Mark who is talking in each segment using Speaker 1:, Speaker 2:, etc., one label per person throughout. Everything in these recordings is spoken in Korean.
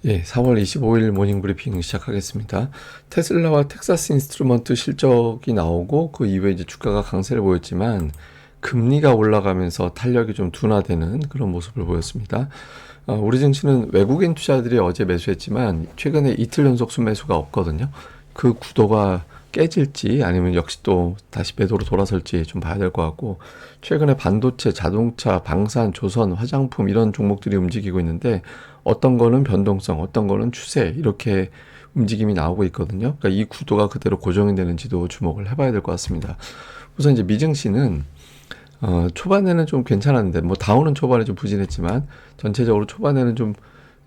Speaker 1: 예, 4월 25일 모닝 브리핑 시작하겠습니다. 테슬라와 텍사스 인스트루먼트 실적이 나오고 그 이후에 이제 주가가 강세를 보였지만 금리가 올라가면서 탄력이 좀 둔화되는 그런 모습을 보였습니다. 우리 증시는 외국인 투자들이 어제 매수했지만 최근에 이틀 연속 순매수가 없거든요. 그 구도가 깨질지 아니면 역시 또 다시 매도로 돌아설지 좀 봐야 될 것 같고, 최근에 반도체, 자동차, 방산, 조선, 화장품 이런 종목들이 움직이고 있는데 어떤 거는 변동성, 어떤 거는 추세 이렇게 움직임이 나오고 있거든요. 그러니까 이 구도가 그대로 고정이 되는지도 주목을 해봐야 될 것 같습니다. 우선 이제 미증시는 초반에는 좀 괜찮았는데, 뭐 다우는 초반에 좀 부진했지만 전체적으로 초반에는 좀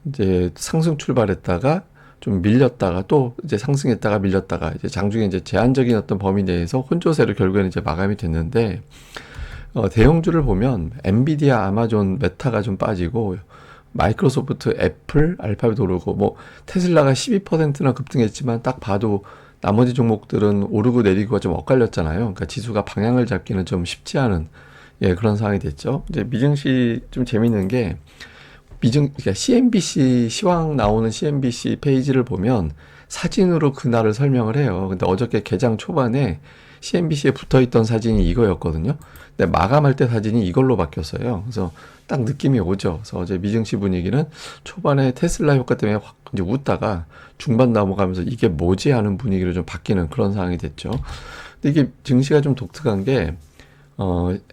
Speaker 1: 이제 상승 출발했다가 좀 밀렸다가 또 이제 상승했다가 밀렸다가 이제 장중에 이제 제한적인 어떤 범위 내에서 혼조세로 결국에는 이제 마감이 됐는데, 대형주를 보면 엔비디아, 아마존, 메타가 좀 빠지고 마이크로소프트, 애플, 알파벳 오르고, 뭐 테슬라가 12%나 급등했지만 딱 봐도 나머지 종목들은 오르고 내리고가 좀 엇갈렸잖아요. 그러니까 지수가 방향을 잡기는 좀 쉽지 않은, 예, 그런 상황이 됐죠. 이제 미증시 좀 재밌는 게 그러니까 CNBC 시황 나오는 CNBC 페이지를 보면 사진으로 그날을 설명을 해요. 근데 어저께 개장 초반에 CNBC에 붙어 있던 사진이 이거였거든요. 근데 마감할 때 사진이 이걸로 바뀌었어요. 그래서 딱 느낌이 오죠. 그래서 어제 미증시 분위기는 초반에 테슬라 효과 때문에 확 이제 웃다가 중반 넘어가면서 이게 뭐지 하는 분위기로 좀 바뀌는 그런 상황이 됐죠. 근데 이게 증시가 좀 독특한 게,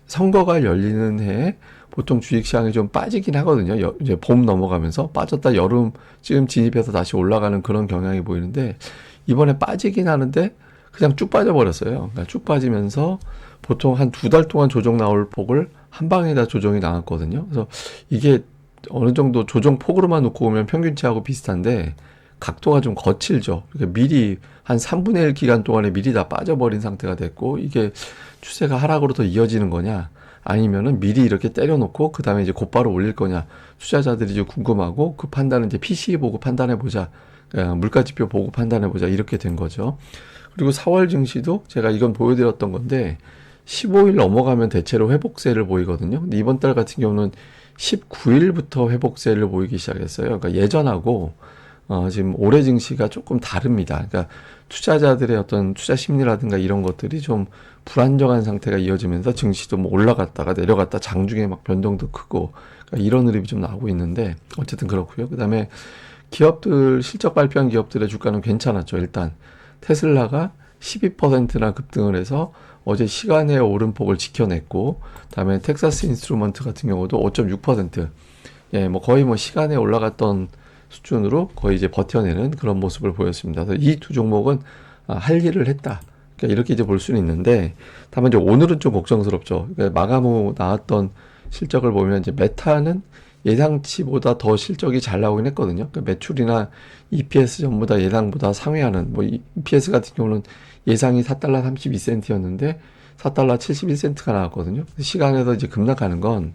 Speaker 1: 선거가 열리는 해에 보통 주식시장이 좀 빠지긴 하거든요. 이제 봄 넘어가면서 빠졌다 여름쯤 진입해서 다시 올라가는 그런 경향이 보이는데, 이번에 빠지긴 하는데 그냥 쭉 빠져버렸어요. 그러니까 쭉 빠지면서 보통 한 2달 동안 조정 나올 폭을 한 방에 다 조정이 나왔거든요. 그래서 이게 어느 정도 조정 폭으로만 놓고 보면 평균치하고 비슷한데 각도가 좀 거칠죠. 그러니까 미리 한 3분의 1 기간 동안에 미리 다 빠져버린 상태가 됐고, 이게 추세가 하락으로 더 이어지는 거냐 아니면은 미리 이렇게 때려놓고 그 다음에 이제 곧바로 올릴 거냐, 투자자들이 이제 궁금하고 그 판단은 이제 PCE 보고 판단해 보자, 물가지표 보고 판단해 보자, 이렇게 된 거죠. 그리고 4월 증시도 제가 이건 보여드렸던 건데 15일 넘어가면 대체로 회복세를 보이거든요. 근데 이번 달 같은 경우는 19일부터 회복세를 보이기 시작했어요. 그러니까 예전하고 지금 올해 증시가 조금 다릅니다. 그러니까 투자자들의 어떤 투자 심리라든가 이런 것들이 좀 불안정한 상태가 이어지면서 증시도 뭐 올라갔다가 내려갔다 장중에 막 변동도 크고, 그러니까 이런 흐름이 좀 나오고 있는데 어쨌든 그렇고요. 그다음에 기업들 실적 발표한 기업들의 주가는 괜찮았죠. 일단 테슬라가 12%나 급등을 해서 어제 시간의 오름폭을 지켜냈고, 다음에 텍사스 인스트루먼트 같은 경우도 5.6%, 예, 뭐 거의 뭐 시간에 올라갔던 수준으로 거의 이제 버텨내는 그런 모습을 보였습니다. 그래서 이 두 종목은 할 일을 했다, 그러니까 이렇게 이제 볼 수는 있는데, 다만 이제 오늘은 좀 걱정스럽죠. 그러니까 마감 후 나왔던 실적을 보면 이제 메타는 예상치보다 더 실적이 잘 나오긴 했거든요. 그러니까 매출이나 EPS 전부 다 예상보다 상회하는, 뭐 EPS 같은 경우는 예상이 4달러 32센트였는데 4달러 71센트가 나왔거든요. 시간에서 이제 급락하는 건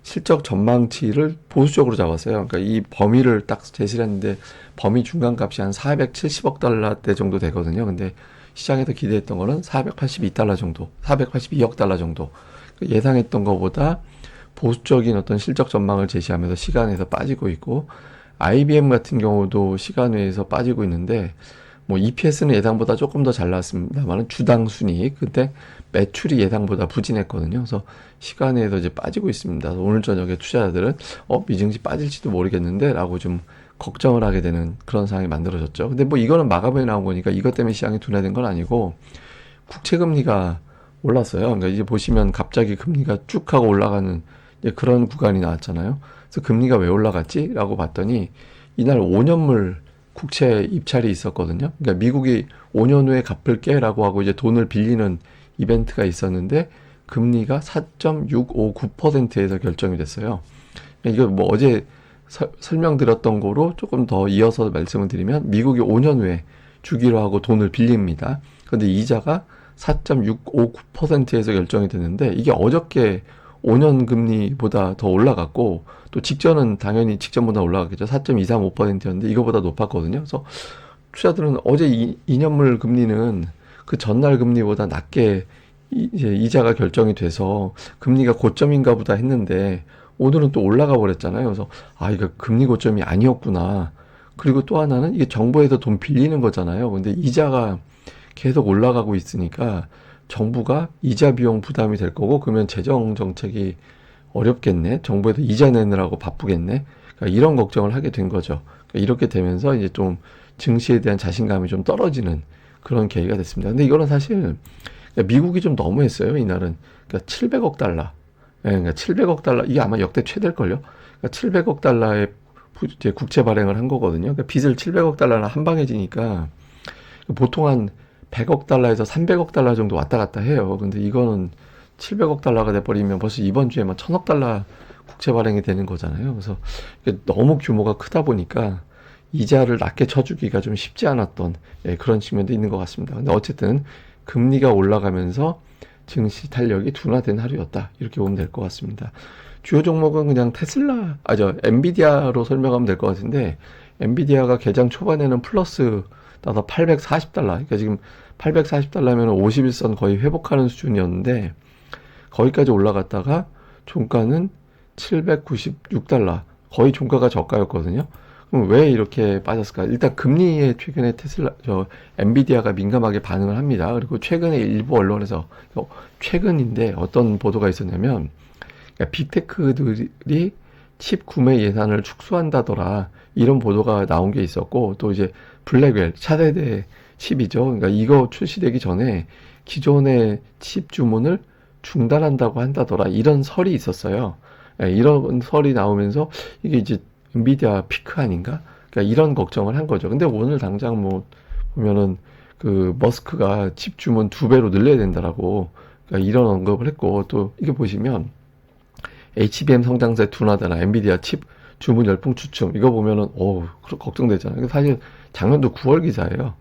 Speaker 1: 실적 전망치를 보수적으로 잡았어요. 그러니까 이 범위를 딱 제시를 했는데 범위 중간값이 한 470억 달러대 정도 되거든요. 근데 시장에서 기대했던 거는 482달러 정도, 482억 달러 정도. 예상했던 것보다 보수적인 어떤 실적 전망을 제시하면서 시간에서 빠지고 있고, IBM 같은 경우도 시간외에서 빠지고 있는데, 뭐 EPS는 예상보다 조금 더 잘 나왔습니다만 주당 순이익, 근데 매출이 예상보다 부진했거든요. 그래서 시간에서 이제 빠지고 있습니다. 오늘 저녁에 투자자들은 미증시 빠질지도 모르겠는데 라고 좀 걱정을 하게 되는 그런 상황이 만들어졌죠. 근데 뭐 이거는 마감에 나온 거니까 이것 때문에 시장이 둔화된 건 아니고, 국채금리가 올랐어요. 그러니까 이제 보시면 갑자기 금리가 쭉 하고 올라가는 이제 그런 구간이 나왔잖아요. 그래서 금리가 왜 올라갔지? 라고 봤더니 이날 5년물 국채 입찰이 있었거든요. 그러니까 미국이 5년 후에 갚을게 라고 하고 이제 돈을 빌리는 이벤트가 있었는데 금리가 4.659%에서 결정이 됐어요. 그러니까 이거 뭐 어제 설명드렸던 거로 조금 더 이어서 말씀을 드리면, 미국이 5년 후에 주기로 하고 돈을 빌립니다. 그런데 이자가 4.659%에서 결정이 됐는데 이게 어저께 5년 금리보다 더 올라갔고, 또 직전은 당연히 직전보다 올라갔겠죠. 4.235%였는데 이거보다 높았거든요. 그래서 투자들은 어제 2년물 금리는 그 전날 금리보다 낮게 이제 이자가 결정이 돼서 금리가 고점인가 보다 했는데 오늘은 또 올라가 버렸잖아요. 그래서 이거 금리 고점이 아니었구나, 그리고 또 하나는 이게 정부에서 돈 빌리는 거잖아요. 근데 이자가 계속 올라가고 있으니까 정부가 이자 비용 부담이 될 거고, 그러면 재정 정책이 어렵겠네. 정부에서 이자 내느라고 바쁘겠네. 그러니까 이런 걱정을 하게 된 거죠. 그러니까 이렇게 되면서 이제 좀 증시에 대한 자신감이 좀 떨어지는 그런 계기가 됐습니다. 근데 이거는 사실 미국이 좀 너무했어요, 이날은. 그러니까 700억 달러. 예, 그러니까 700억 달러, 이게 아마 역대 최대일걸요? 그러니까 700억 달러의 이제 국채 발행을 한 거거든요. 그러니까 빚을 700억 달러나 한 방에 지니까 보통 한 100억 달러에서 300억 달러 정도 왔다 갔다 해요. 근데 이거는 700억 달러가 돼버리면 벌써 이번 주에 막 1000억 달러 국채 발행이 되는 거잖아요. 그래서 너무 규모가 크다 보니까 이자를 낮게 쳐주기가 좀 쉽지 않았던, 예, 그런 측면도 있는 것 같습니다. 근데 어쨌든 금리가 올라가면서 증시 탄력이 둔화된 하루였다. 이렇게 보면 될 것 같습니다. 주요 종목은 그냥 테슬라, 엔비디아로 설명하면 될 것 같은데, 엔비디아가 개장 초반에는 플러스 나서 840달러. 그러니까 지금 840달러면 51선 거의 회복하는 수준이었는데, 거기까지 올라갔다가 종가는 796달러. 거의 종가가 저가였거든요. 그럼 왜 이렇게 빠졌을까? 일단 금리에 최근에 엔비디아가 민감하게 반응을 합니다. 그리고 최근에 일부 언론에서, 최근인데 어떤 보도가 있었냐면, 그러니까 빅테크들이 칩 구매 예산을 축소한다더라. 이런 보도가 나온 게 있었고, 또 이제 블랙웰, 차세대 칩이죠. 그러니까 이거 출시되기 전에 기존의 칩 주문을 중단한다고 한다더라. 이런 설이 있었어요. 예, 이런 설이 나오면서 이게 이제 엔비디아 피크 아닌가? 그러니까 이런 걱정을 한 거죠. 근데 오늘 당장 뭐 보면은 그 머스크가 칩 주문 2배로 늘려야 된다라고, 그러니까 이런 언급을 했고, 또 이게 보시면 HBM 성장세 둔화되나 엔비디아 칩 주문 열풍 주춤, 이거 보면은 걱정되잖아요. 사실 작년도 9월 기사예요.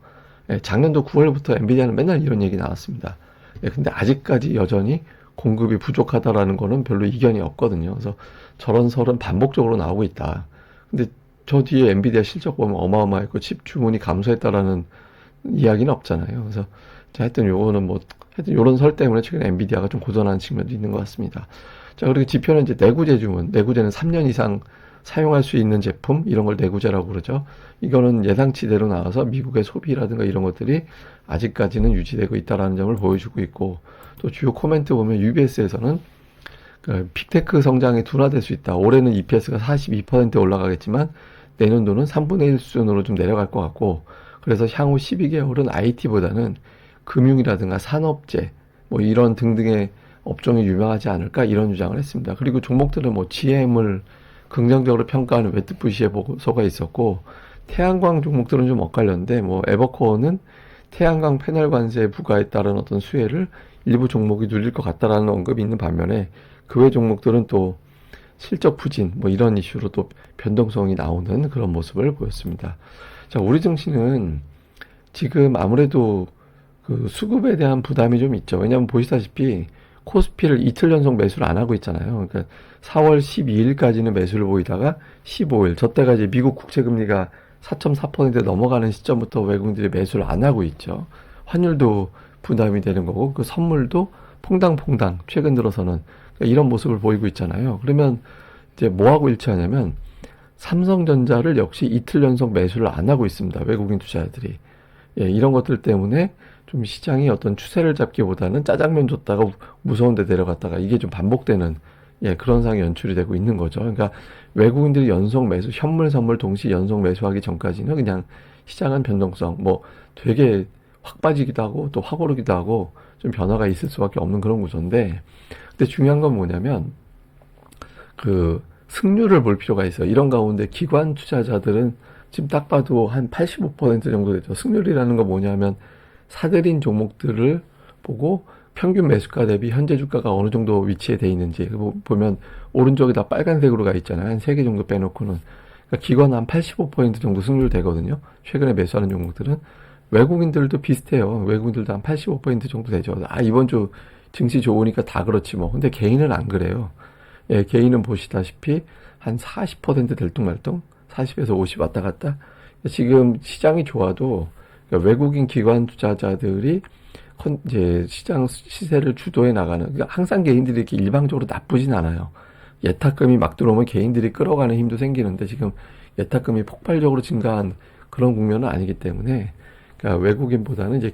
Speaker 1: 예, 작년도 9월부터 엔비디아는 맨날 이런 얘기 나왔습니다. 예, 근데 아직까지 여전히 공급이 부족하다라는 거는 별로 이견이 없거든요. 그래서 저런 설은 반복적으로 나오고 있다. 근데 저 뒤에 엔비디아 실적 보면 어마어마했고 칩 주문이 감소했다라는 이야기는 없잖아요. 그래서 하여튼 요거는 뭐 하여튼 요런 설 때문에 최근에 엔비디아가 좀 고전하는 측면도 있는 것 같습니다. 자, 그리고 지표는 이제 내구재 주문. 내구재는 3년 이상 사용할 수 있는 제품, 이런 걸 내구재라고 그러죠. 이거는 예상치대로 나와서 미국의 소비라든가 이런 것들이 아직까지는 유지되고 있다는 점을 보여주고 있고, 또 주요 코멘트 보면 UBS에서는 빅테크 성장이 둔화될 수 있다. 올해는 EPS가 42% 올라가겠지만 내년도는 3분의 1 수준으로 좀 내려갈 것 같고, 그래서 향후 12개월은 IT보다는 금융이라든가 산업재 뭐 이런 등등의 업종이 유명하지 않을까, 이런 주장을 했습니다. 그리고 종목들은 뭐 GM을 긍정적으로 평가하는 웨트푸시의 보고서가 있었고, 태양광 종목들은 좀 엇갈렸는데, 뭐 에버코어는 태양광 패널 관세 부과에 따른 어떤 수혜를 일부 종목이 누릴 것 같다라는 언급이 있는 반면에, 그 외 종목들은 또 실적 부진 뭐 이런 이슈로 또 변동성이 나오는 그런 모습을 보였습니다. 자, 우리 증시는 지금 아무래도 그 수급에 대한 부담이 좀 있죠. 왜냐하면 보시다시피 코스피를 이틀 연속 매수를 안 하고 있잖아요. 그러니까 4월 12일까지는 매수를 보이다가 15일, 저때가 이제 미국 국채금리가 4.4% 넘어가는 시점부터 외국인들이 매수를 안 하고 있죠. 환율도 부담이 되는 거고, 그 선물도 퐁당퐁당 최근 들어서는 이런 모습을 보이고 있잖아요. 그러면 이제 뭐하고 일치하냐면 삼성전자를 역시 이틀 연속 매수를 안 하고 있습니다. 외국인 투자자들이. 예, 이런 것들 때문에 좀 시장이 어떤 추세를 잡기보다는 짜장면 줬다가 무서운 데 내려갔다가 이게 좀 반복되는, 예, 그런 상황이 연출이 되고 있는 거죠. 그러니까 외국인들이 연속 매수, 현물, 선물 동시 연속 매수하기 전까지는 그냥 시장은 변동성, 뭐 되게 확 빠지기도 하고 또 확 오르기도 하고 좀 변화가 있을 수밖에 없는 그런 구조인데, 근데 중요한 건 뭐냐면 그 승률을 볼 필요가 있어요. 이런 가운데 기관 투자자들은 지금 딱 봐도 한 85% 정도 되죠. 승률이라는 거 뭐냐면 사들인 종목들을 보고 평균 매수가 대비 현재 주가가 어느 정도 위치에 돼 있는지 보면 오른쪽에 다 빨간색으로 가 있잖아요. 한 3개 정도 빼놓고는. 그러니까 기관 한 85% 정도 승률 되거든요. 최근에 매수하는 종목들은. 외국인들도 비슷해요. 외국인들도 한 85% 정도 되죠. 이번 주 증시 좋으니까 다 그렇지 뭐. 근데 개인은 안 그래요. 예, 개인은 보시다시피 한 40% 들뚱말뚱, 40에서 50 왔다 갔다. 지금 시장이 좋아도 그러니까 외국인 기관 투자자들이 이제 시장 시세를 주도해 나가는, 그러니까 항상 개인들이 이렇게 일방적으로 나쁘진 않아요. 예탁금이 막 들어오면 개인들이 끌어가는 힘도 생기는데 지금 예탁금이 폭발적으로 증가한 그런 국면은 아니기 때문에, 그러니까 외국인보다는 이제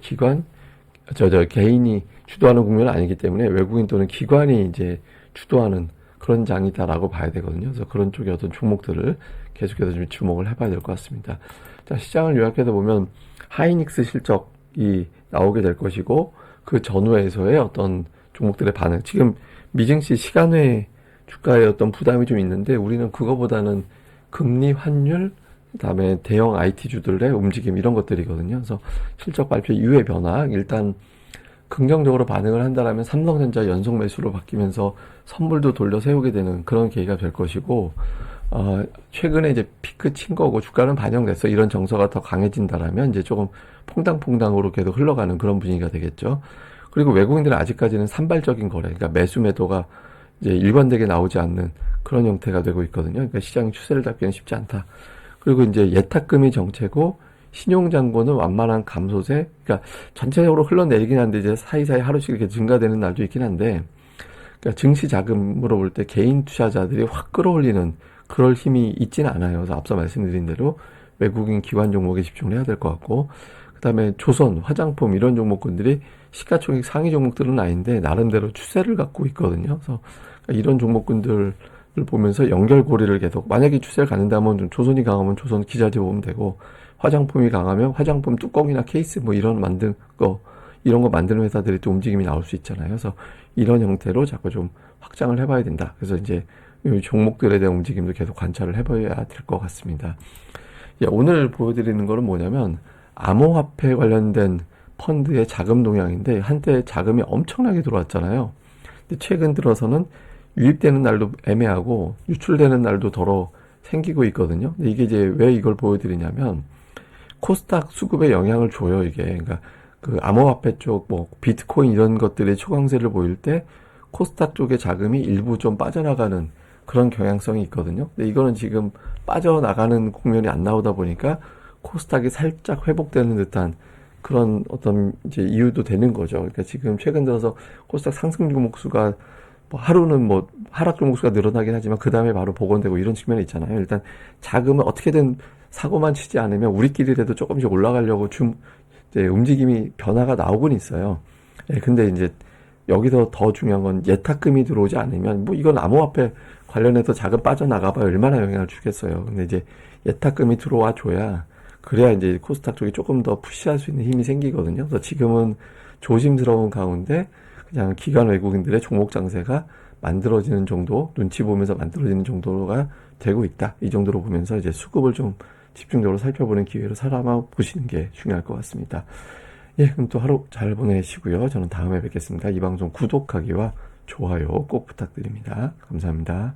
Speaker 1: 개인이 주도하는 국면은 아니기 때문에 외국인 또는 기관이 이제 주도하는 그런 장이다라고 봐야 되거든요. 그래서 그런 쪽의 어떤 종목들을 계속해서 좀 주목을 해봐야 될 것 같습니다. 자, 시장을 요약해서 보면 하이닉스 실적이 나오게 될 것이고, 그 전후에서의 어떤 종목들의 반응. 지금 미증시 시간외 주가의 어떤 부담이 좀 있는데, 우리는 그거보다는 금리, 환율, 그다음에 대형 IT주들의 움직임 이런 것들이거든요. 그래서 실적 발표 이후의 변화, 일단 긍정적으로 반응을 한다라면 삼성전자 연속 매수로 바뀌면서 선물도 돌려 세우게 되는 그런 계기가 될 것이고, 최근에 이제 피크 친 거고 주가는 반영됐어. 이런 정서가 더 강해진다라면 이제 조금 퐁당퐁당으로 계속 흘러가는 그런 분위기가 되겠죠. 그리고 외국인들은 아직까지는 산발적인 거래, 그러니까 매수 매도가 이제 일관되게 나오지 않는 그런 형태가 되고 있거든요. 그러니까 시장의 추세를 잡기는 쉽지 않다. 그리고 이제 예탁금이 정체고 신용잔고는 완만한 감소세, 그러니까 전체적으로 흘러내리긴 한데 이제 사이사이 하루씩 이렇게 증가되는 날도 있긴 한데, 그러니까 증시 자금으로 볼 때 개인 투자자들이 확 끌어올리는 그럴 힘이 있지는 않아요. 그래서 앞서 말씀드린 대로 외국인 기관 종목에 집중을 해야 될 것 같고, 그다음에 조선, 화장품 이런 종목군들이 시가총액 상위 종목들은 아닌데 나름대로 추세를 갖고 있거든요. 그래서 이런 종목군들을 보면서 연결고리를 계속, 만약에 추세를 갖는다면 좀 조선이 강하면 조선 기자재 보면 되고, 화장품이 강하면 화장품 뚜껑이나 케이스 뭐 이런 이런 거 만드는 회사들이 또 움직임이 나올 수 있잖아요. 그래서 이런 형태로 자꾸 좀 확장을 해봐야 된다. 그래서 이제 이 종목들에 대한 움직임도 계속 관찰을 해봐야 될 것 같습니다. 오늘 보여드리는 거는 뭐냐면 암호화폐 관련된 펀드의 자금 동향인데, 한때 자금이 엄청나게 들어왔잖아요. 근데 최근 들어서는 유입되는 날도 애매하고 유출되는 날도 덜어 생기고 있거든요. 근데 이게 이제 왜 이걸 보여드리냐면, 코스닥 수급에 영향을 줘요, 이게. 그러니까 그 암호화폐 쪽, 뭐 비트코인 이런 것들의 초강세를 보일 때 코스닥 쪽의 자금이 일부 좀 빠져나가는 그런 경향성이 있거든요. 근데 이거는 지금 빠져나가는 국면이 안 나오다 보니까 코스닥이 살짝 회복되는 듯한 그런 어떤 이제 이유도 되는 거죠. 그러니까 지금 최근 들어서 코스닥 상승 종목수가 뭐 하루는 뭐 하락 종목수가 늘어나긴 하지만 그 다음에 바로 복원되고 이런 측면이 있잖아요. 일단 자금은 어떻게든 사고만 치지 않으면 우리끼리라도 조금씩 올라가려고 이제 움직임이 변화가 나오곤 있어요. 근데 이제 여기서 더 중요한 건 예탁금이 들어오지 않으면, 뭐 이건 암호화폐 관련해서 자금 빠져나가봐야 얼마나 영향을 주겠어요. 근데 이제 예탁금이 들어와 줘야, 그래야 이제 코스닥 쪽이 조금 더 푸시할 수 있는 힘이 생기거든요. 그래서 지금은 조심스러운 가운데 그냥 기관 외국인들의 종목 장세가 만들어지는 정도, 눈치 보면서 만들어지는 정도가 되고 있다. 이 정도로 보면서 이제 수급을 좀 집중적으로 살펴보는 기회로 삼아 보시는 게 중요할 것 같습니다. 그럼 또 하루 잘 보내시고요. 저는 다음에 뵙겠습니다. 이 방송 구독하기와 좋아요 꼭 부탁드립니다. 감사합니다.